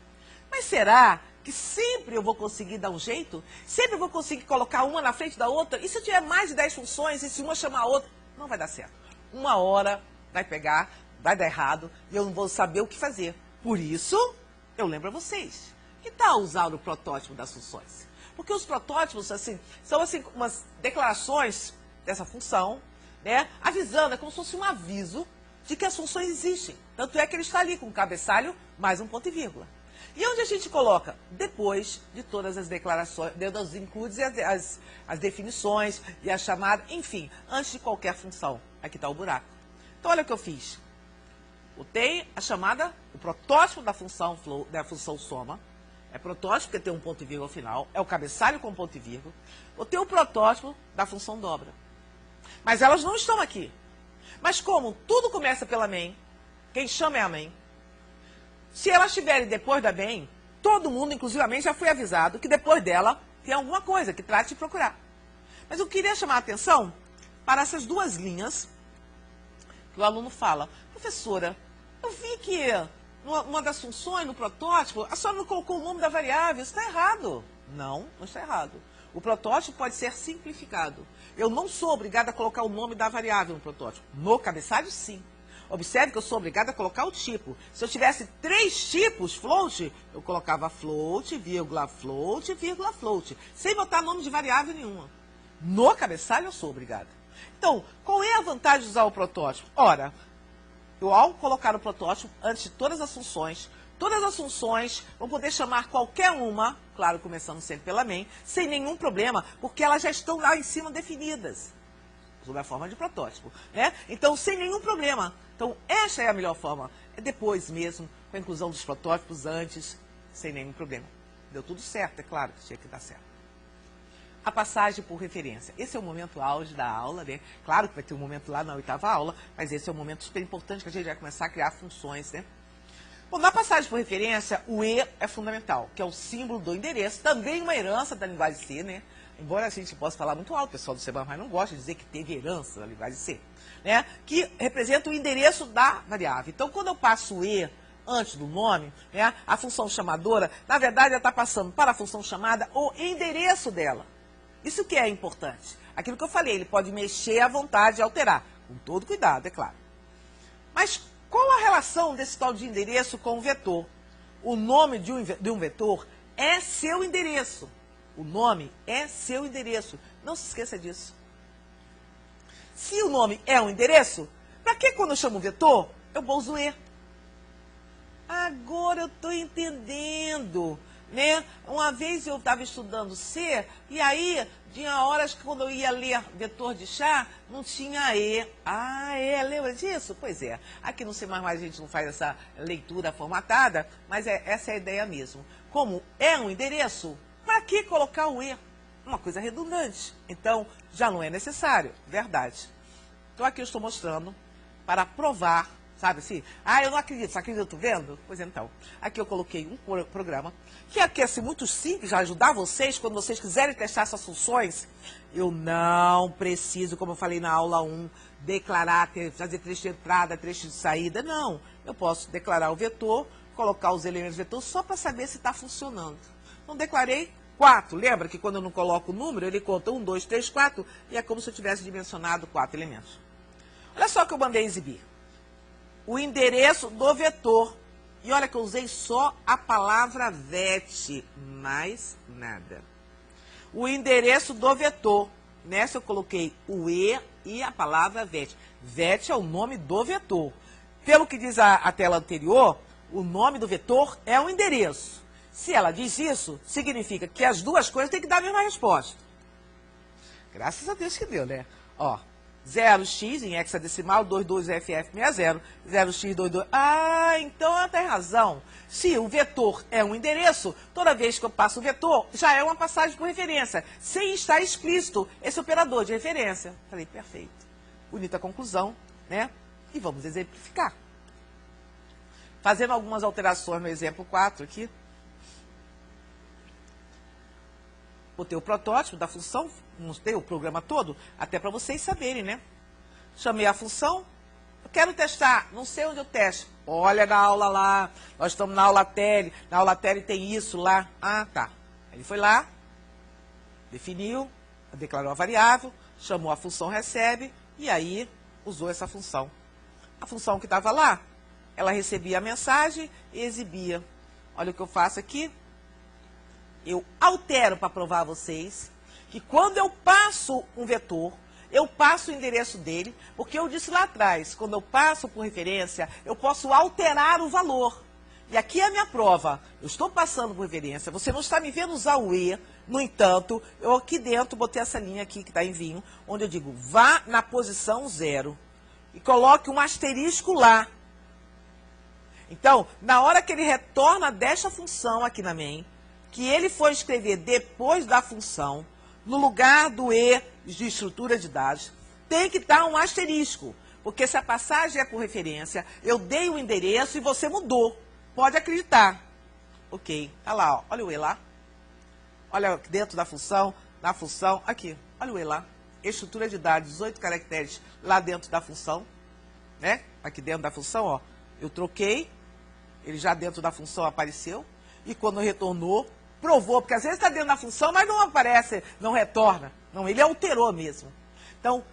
Mas será que sempre eu vou conseguir dar um jeito? Sempre eu vou conseguir colocar uma na frente da outra? E se eu tiver mais de 10 funções e se uma chamar a outra? Não vai dar certo. Uma hora vai pegar, vai dar errado e eu não vou saber o que fazer. Por isso, eu lembro a vocês. Que tal usar o protótipo das funções? Porque os protótipos, assim, são assim, umas declarações dessa função, né? Avisando, é como se fosse um aviso de que as funções existem. Tanto é que ele está ali com o cabeçalho mais um ponto e vírgula. E onde a gente coloca? Depois de todas as declarações, dos includes as definições e a chamada, enfim, antes de qualquer função. Aqui está o buraco. Então, olha o que eu fiz. Botei a chamada, o protótipo da função soma. É protótipo porque tem um ponto e vírgula ao final. É o cabeçalho com ponto e vírgula. Botei o protótipo da função dobra. Mas elas não estão aqui. Mas como tudo começa pela main, quem chama é a main. Se elas estiverem depois da main, todo mundo, inclusivamente, já foi avisado que depois dela tem alguma coisa que trate de procurar. Mas eu queria chamar a atenção para essas duas linhas que o aluno fala. Professora, eu vi que uma das funções no protótipo, a senhora não colocou o nome da variável, isso está errado. Não, não está errado. O protótipo pode ser simplificado. Eu não sou obrigada a colocar o nome da variável no protótipo. No cabeçalho, sim. Observe que eu sou obrigada a colocar o tipo. Se eu tivesse 3 tipos float, eu colocava float, vírgula, float, vírgula, float, sem botar nome de variável nenhuma. No cabeçalho, eu sou obrigada. Então, qual é a vantagem de usar o protótipo? Ora, eu, ao colocar o protótipo antes de todas as funções vão poder chamar qualquer uma, claro, começando sempre pela main, sem nenhum problema, porque elas já estão lá em cima definidas, sob a forma de protótipo, né? Então, sem nenhum problema. Então, esta é a melhor forma. É depois mesmo, com a inclusão dos protótipos, antes, sem nenhum problema. Deu tudo certo, é claro que tinha que dar certo. A passagem por referência. Esse é o momento auge da aula, né? Claro que vai ter um momento lá na 8ª aula, mas esse é um momento super importante que a gente vai começar a criar funções, né? Bom, na passagem por referência, o E é fundamental, que é o símbolo do endereço, também uma herança da linguagem C, né? Embora a gente possa falar muito alto, o pessoal do C++ não gosta de dizer que teve herança da linguagem C, né? Que representa o endereço da variável. Então, quando eu passo o E antes do nome, né, a função chamadora, na verdade, ela está passando para a função chamada o endereço dela. Isso que é importante. Aquilo que eu falei, ele pode mexer à vontade e alterar, com todo cuidado, é claro. Mas qual a relação desse tal de endereço com o vetor? O nome de um vetor é seu endereço. O nome é seu endereço. Não se esqueça disso. Se o nome é um endereço, para que quando eu chamo vetor, eu uso E? Agora eu estou entendendo, né? Uma vez eu estava estudando C, e aí tinha horas que quando eu ia ler vetor de chá, não tinha E. Ah, lembra disso? Pois é. Aqui no C++ a gente não faz essa leitura formatada, mas essa é a ideia mesmo. Como é um endereço, para que colocar o E? Uma coisa redundante. Então, já não é necessário. Verdade. Então, aqui eu estou mostrando para provar, sabe assim? Ah, eu não acredito. Você acredita, vendo? Pois então. Aqui eu coloquei um programa que aqui é assim, muito simples, já ajudar vocês, quando vocês quiserem testar essas funções. Eu não preciso, como eu falei na aula 1, declarar, fazer trecho de entrada, trecho de saída. Não. Eu posso declarar o vetor, colocar os elementos do vetor só para saber se está funcionando. Então, declarei 4. Lembra que quando eu não coloco o número, ele conta 1, 2, 3, 4, e é como se eu tivesse dimensionado 4 elementos. Olha só que eu mandei exibir. O endereço do vetor. E olha que eu usei só a palavra vet, mais nada. o endereço do vetor. Nessa eu coloquei o E e a palavra VET. VET é o nome do vetor. Pelo que diz a tela anterior, o nome do vetor é o endereço. Se ela diz isso, significa que as duas coisas têm que dar a mesma resposta. Graças a Deus que deu, né? Ó, 0x em hexadecimal, 22FF60, 0x22... Ah, então ela tem razão. Se o vetor é um endereço, toda vez que eu passo o vetor, já é uma passagem por referência, sem estar explícito esse operador de referência. Falei, perfeito. Bonita conclusão, né? E vamos exemplificar. Fazendo algumas alterações no exemplo 4 aqui. Botei o protótipo da função, mostrei o programa todo, até para vocês saberem, né? Chamei a função, eu quero testar, não sei onde eu testo. Olha na aula lá, nós estamos na aula tele, na aula tele tem isso lá. Ah, tá. Ele foi lá, definiu, declarou a variável, chamou a função recebe e aí usou essa função. A função que estava lá, ela recebia a mensagem e exibia. Olha o que eu faço aqui. Eu altero para provar a vocês que quando eu passo um vetor, eu passo o endereço dele, porque eu disse lá atrás, quando eu passo por referência, eu posso alterar o valor. E aqui é a minha prova. Eu estou passando por referência, você não está me vendo usar o E, no entanto, eu aqui dentro botei essa linha aqui que está em vinho, onde eu digo, vá na posição 0 e coloque um asterisco lá. Então, na hora que ele retorna desta função aqui na main, que ele for escrever depois da função, no lugar do E de estrutura de dados, tem que estar um asterisco. Porque se a passagem é por referência, eu dei o endereço e você mudou. Pode acreditar. Ok, olha lá, ó, olha o E lá. Olha dentro da função, na função, aqui, olha o E lá. Estrutura de dados, 18 caracteres lá dentro da função. Né? Aqui dentro da função, ó, eu troquei, ele já dentro da função apareceu. E quando retornou, provou, porque às vezes está dentro da função, mas não aparece, não retorna. Não, ele alterou mesmo. Então,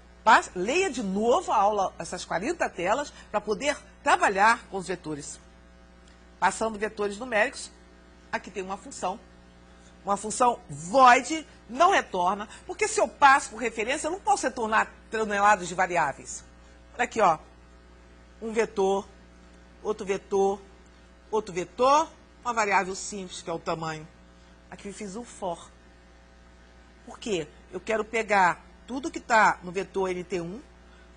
leia de novo a aula, essas 40 telas, para poder trabalhar com os vetores. Passando vetores numéricos, aqui tem uma função. Uma função void, não retorna, porque se eu passo por referência, eu não posso retornar toneladas de variáveis. Olha aqui, ó. Um vetor, outro vetor, outro vetor, uma variável simples, que é o tamanho. Aqui eu fiz um for. Por quê? Eu quero pegar tudo que está no vetor NT1,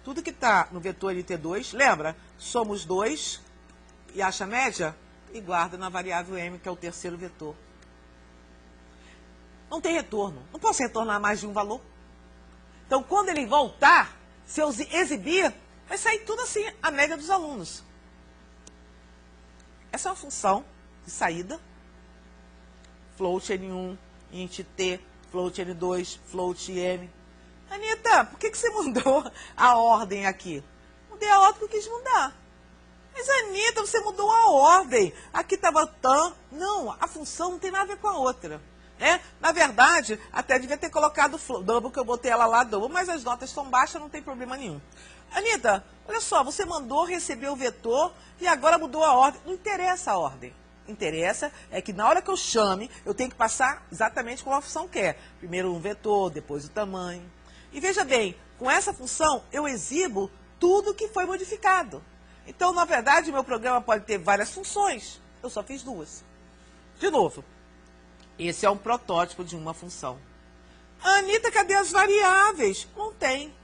tudo que está no vetor NT2, lembra? Somos 2 e acha a média e guarda na variável m, que é o terceiro vetor. Não tem retorno. Não posso retornar mais de um valor. Então, quando ele voltar, se eu exibir, vai sair tudo assim, a média dos alunos. Essa é uma função de saída. Float N1, int T, float N2, float M. Anitta, por que você mudou a ordem aqui? Mudei a ordem porque eu quis mudar. Mas, Anitta, você mudou a ordem. Aqui estava tan. Não, a função não tem nada a ver com a outra. Né? Na verdade, até devia ter colocado double, que eu botei ela lá double, mas as notas estão baixas, não tem problema nenhum. Anitta, olha só, você mandou receber o vetor e agora mudou a ordem. Não interessa a ordem. Interessa é que na hora que eu chame, eu tenho que passar exatamente como a função quer. Primeiro um vetor, depois o tamanho. E veja bem, com essa função eu exibo tudo que foi modificado. Então, na verdade, meu programa pode ter várias funções. Eu só fiz duas. De novo, esse é um protótipo de uma função. Anitta, cadê as variáveis? Não tem.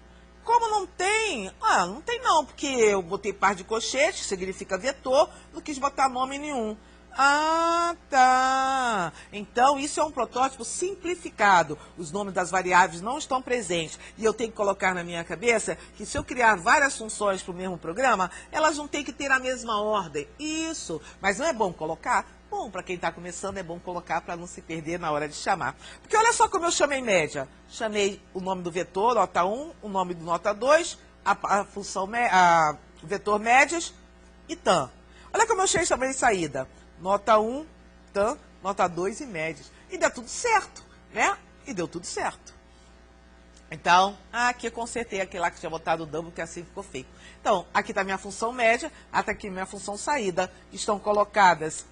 Como não tem? Ah, não tem não, porque eu botei par de colchete, que significa vetor, não quis botar nome nenhum. Ah, tá. Então, isso é um protótipo simplificado. Os nomes das variáveis não estão presentes. E eu tenho que colocar na minha cabeça que se eu criar várias funções para o mesmo programa, elas não têm que ter a mesma ordem. Isso. Mas não é bom colocar? Bom, para quem está começando, é bom colocar para não se perder na hora de chamar. Porque olha só como eu chamei média. Chamei o nome do vetor, nota 1, o nome do nota 2, a função, o vetor médias e tan. Olha como eu chamei saída. Nota 1, tan, nota 2 e médias. E deu tudo certo, né? E deu tudo certo. Então, aqui eu consertei aquele lá que tinha botado o double, que assim ficou feio. Então, aqui está minha função média, até aqui minha função saída. Estão colocadas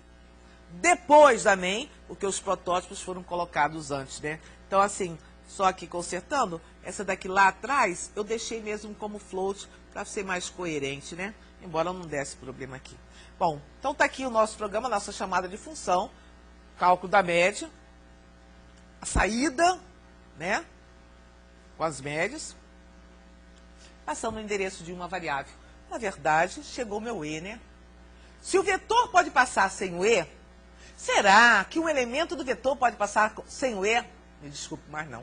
depois da main, porque os protótipos foram colocados antes, né? Então, assim, só aqui consertando, essa daqui lá atrás, eu deixei mesmo como float para ser mais coerente, né? Embora não desse problema aqui. Bom, então tá aqui o nosso programa, nossa chamada de função, cálculo da média, a saída, né? Com as médias, passando o endereço de uma variável. Na verdade, chegou o meu E, né? Se o vetor pode passar sem o E, será que um elemento do vetor pode passar sem o E? Me desculpe, mas não.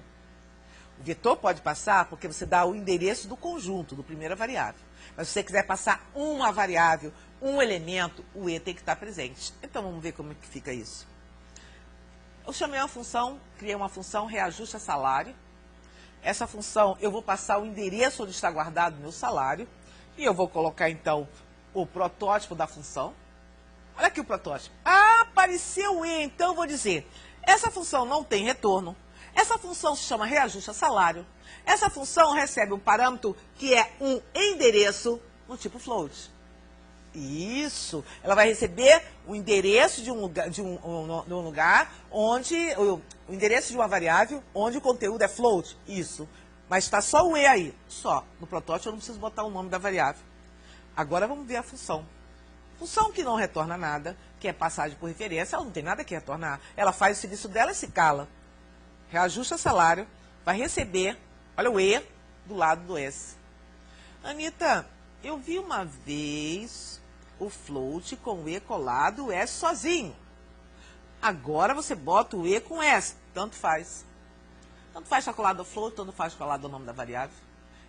O vetor pode passar porque você dá o endereço do conjunto, do primeira variável. Mas se você quiser passar uma variável, um elemento, o E tem que estar presente. Então, vamos ver como é que fica isso. Eu chamei uma função, criei uma função reajuste a salário. Essa função, eu vou passar o endereço onde está guardado o meu salário. E eu vou colocar, então, o protótipo da função. Olha aqui o protótipo. Ah, apareceu o E, então eu vou dizer, essa função não tem retorno. Essa função se chama reajuste a salário. Essa função recebe um parâmetro que é um endereço no tipo float. Isso. Ela vai receber o endereço de um lugar onde o endereço de uma variável onde o conteúdo é float. Isso. Mas está só o E aí. Só. No protótipo eu não preciso botar o nome da variável. Agora vamos ver a função. Função que não retorna nada, que é passagem por referência, ela não tem nada que retornar. Ela faz o serviço dela e se cala. Reajusta salário, vai receber, olha o E do lado do S. Anitta, eu vi uma vez o float com o E colado, o S sozinho. Agora você bota o E com S, tanto faz. Tanto faz estar colado ao float, tanto faz colado ao nome da variável.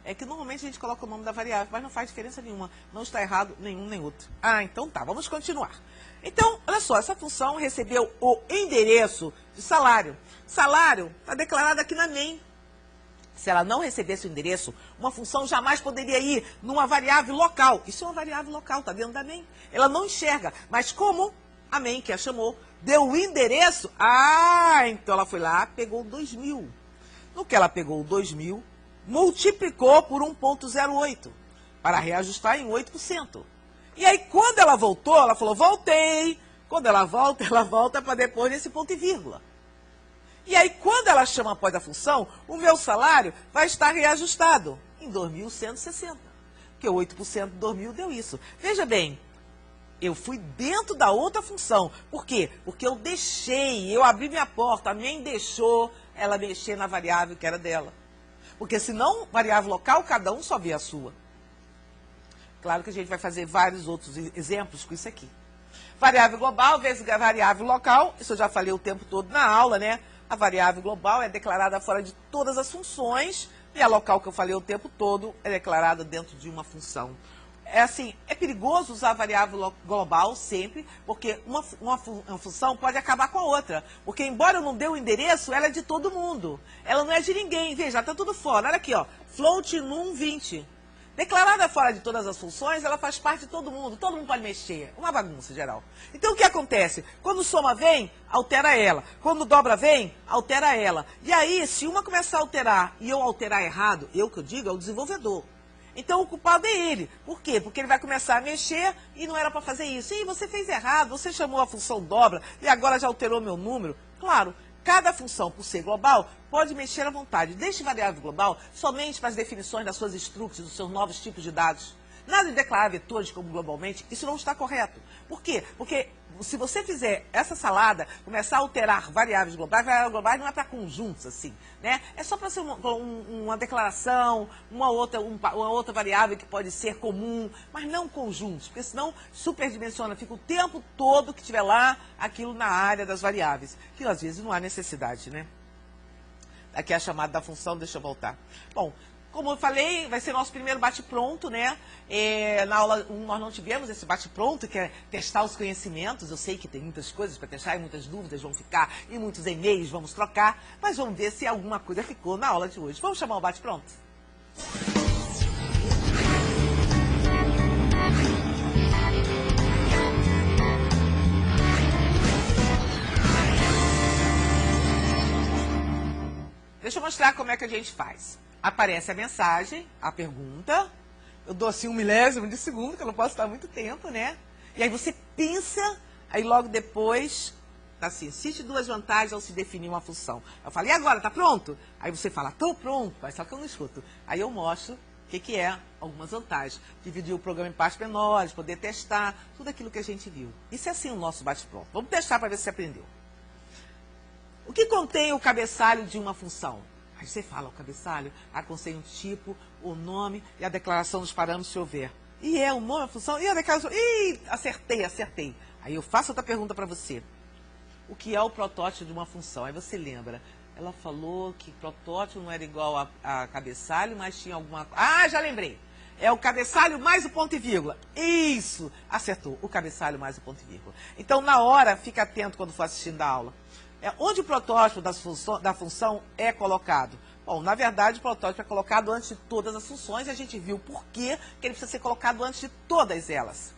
É que normalmente a gente coloca o nome da variável, mas não faz diferença nenhuma. Não está errado nenhum nem outro. Ah, então tá, vamos continuar. Então, olha só, essa função recebeu o endereço de salário. Salário está declarado aqui na main. Se ela não recebesse o endereço, uma função jamais poderia ir numa variável local. Isso é uma variável local, está dentro da main. Ela não enxerga, mas como a main que a chamou deu o endereço, então ela foi lá, pegou 2000. No que ela pegou 2000, multiplicou por 1,08 para reajustar em 8%. E aí, quando ela voltou, ela falou, voltei. Quando ela volta para depois desse ponto e vírgula. E aí, quando ela chama após a função, o meu salário vai estar reajustado em 2.160. Porque 8% de 2.000 deu isso. Veja bem, eu fui dentro da outra função. Por quê? Porque eu abri minha porta, a main deixou ela mexer na variável que era dela. Porque senão, variável local, cada um só vê a sua. Claro que a gente vai fazer vários outros exemplos com isso aqui. Variável global vezes variável local, isso eu já falei o tempo todo na aula, né? A variável global é declarada fora de todas as funções e a local que eu falei o tempo todo é declarada dentro de uma função. É assim, é perigoso usar a variável global sempre, porque uma função pode acabar com a outra. Porque embora eu não dê o endereço, ela é de todo mundo. Ela não é de ninguém. Veja, está tudo fora. Olha aqui, ó, float num 20. Declarada fora de todas as funções, ela faz parte de todo mundo pode mexer, uma bagunça geral. Então o que acontece? Quando soma vem, altera ela. Quando dobra vem, altera ela. E aí, se uma começar a alterar e eu alterar errado, eu que eu digo, é o desenvolvedor. Então o culpado é ele. Por quê? Porque ele vai começar a mexer e não era para fazer isso. E você fez errado, você chamou a função dobra e agora já alterou meu número. Claro, cada função, por ser global, pode mexer à vontade. Deixe variável global somente para as definições das suas structs, dos seus novos tipos de dados. Nada de declarar vetores como globalmente, isso não está correto. Por quê? Porque se você fizer essa salada, começar a alterar variáveis globais não é para conjuntos, assim, né? É só para ser uma declaração, uma outra variável que pode ser comum, mas não conjuntos, porque senão superdimensiona, fica o tempo todo que tiver lá aquilo na área das variáveis, que às vezes não há necessidade, né? Aqui é a chamada da função, deixa eu voltar. Bom, como eu falei, vai ser nosso primeiro bate-pronto, né? Na aula 1 nós não tivemos esse bate-pronto, que é testar os conhecimentos. Eu sei que tem muitas coisas para testar e muitas dúvidas vão ficar, e muitos e-mails vamos trocar, mas vamos ver se alguma coisa ficou na aula de hoje. Vamos chamar o bate-pronto? Deixa eu mostrar como é que a gente faz. Aparece a mensagem, a pergunta, eu dou assim 1/1000 de segundo, que eu não posso estar muito tempo, né? E aí você pensa, aí logo depois tá assim, existe duas vantagens ao se definir uma função. Eu falei, e agora, tá pronto? Aí você fala, tô pronto, mas só que eu não escuto. Aí eu mostro o que é algumas vantagens. Dividir o programa em partes menores, poder testar, tudo aquilo que a gente viu. Isso é assim o nosso bate-pronto. Vamos testar para ver se você aprendeu. O que contém o cabeçalho de uma função? Aí você fala, o cabeçalho, contém um tipo, o nome e a declaração dos parâmetros se houver. E é o nome, a função, e a declaração, acertei. Aí eu faço outra pergunta para você. O que é o protótipo de uma função? Aí você lembra. Ela falou que protótipo não era igual a cabeçalho, mas tinha alguma... Ah, já lembrei. É o cabeçalho mais o ponto e vírgula. Isso! Acertou. O cabeçalho mais o ponto e vírgula. Então, na hora, fica atento quando for assistindo a aula. Onde o protótipo da função é colocado? Bom, na verdade, o protótipo é colocado antes de todas as funções e a gente viu por que ele precisa ser colocado antes de todas elas.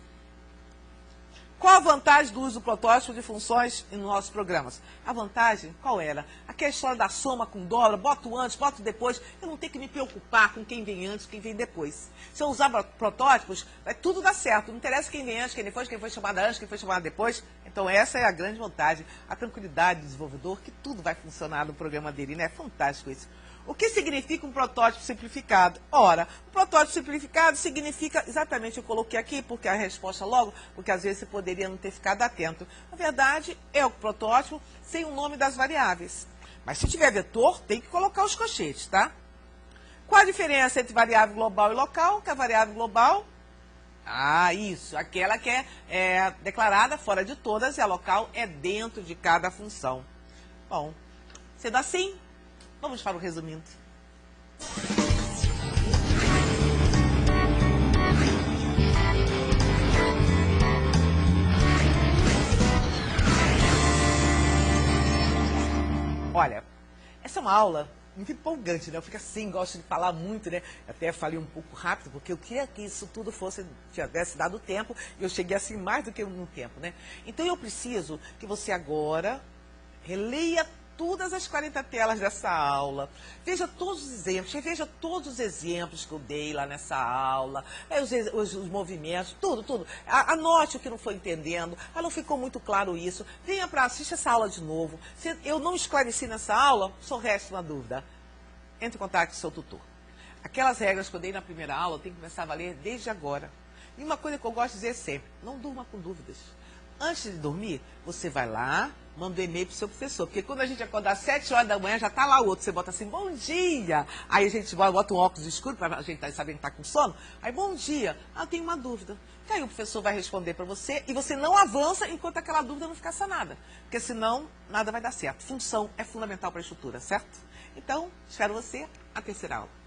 Qual a vantagem do uso do protótipo de funções nos nossos programas? A vantagem, qual era? Aquela história da soma com dobra, boto antes, boto depois, eu não tenho que me preocupar com quem vem antes, quem vem depois. Se eu usar protótipos, vai tudo dar certo, não interessa quem vem antes, quem foi chamado antes, quem foi chamado depois. Então essa é a grande vantagem, a tranquilidade do desenvolvedor, que tudo vai funcionar no programa dele, né? É fantástico isso. O que significa um protótipo simplificado? Ora, um protótipo simplificado significa, exatamente, eu coloquei aqui, porque a resposta logo, porque às vezes você poderia não ter ficado atento. Na verdade, é o protótipo sem o nome das variáveis. Mas se tiver vetor, tem que colocar os colchetes, tá? Qual a diferença entre variável global e local? Que a variável global... isso, aquela que é declarada fora de todas e a local é dentro de cada função. Bom, sendo assim... Vamos para o resumindo. Olha, essa é uma aula muito empolgante, né? Eu fico assim, gosto de falar muito, né? Até falei um pouco rápido, porque eu queria que isso tudo tivesse dado tempo, e eu cheguei assim mais do que um tempo, né? Então eu preciso que você agora releia todas as 40 telas dessa aula, veja todos os exemplos, reveja todos os exemplos que eu dei lá nessa aula, os movimentos, tudo. Anote o que não foi entendendo, não ficou muito claro isso, venha para assistir essa aula de novo. Se eu não esclareci nessa aula, só resta uma dúvida, entre em contato com o seu tutor. Aquelas regras que eu dei na primeira aula, tem que começar a valer desde agora. E uma coisa que eu gosto de dizer sempre, não durma com dúvidas. Antes de dormir, você vai lá, manda um e-mail pro seu professor. Porque quando a gente acordar às 7 horas da manhã, já tá lá o outro. Você bota assim, bom dia. Aí a gente bota um óculos escuro para a gente saber que tá com sono. Aí, bom dia. Eu tenho uma dúvida. Que aí o professor vai responder para você e você não avança enquanto aquela dúvida não ficar sanada. Porque senão, nada vai dar certo. Função é fundamental para a estrutura, certo? Então, espero você na terceira aula.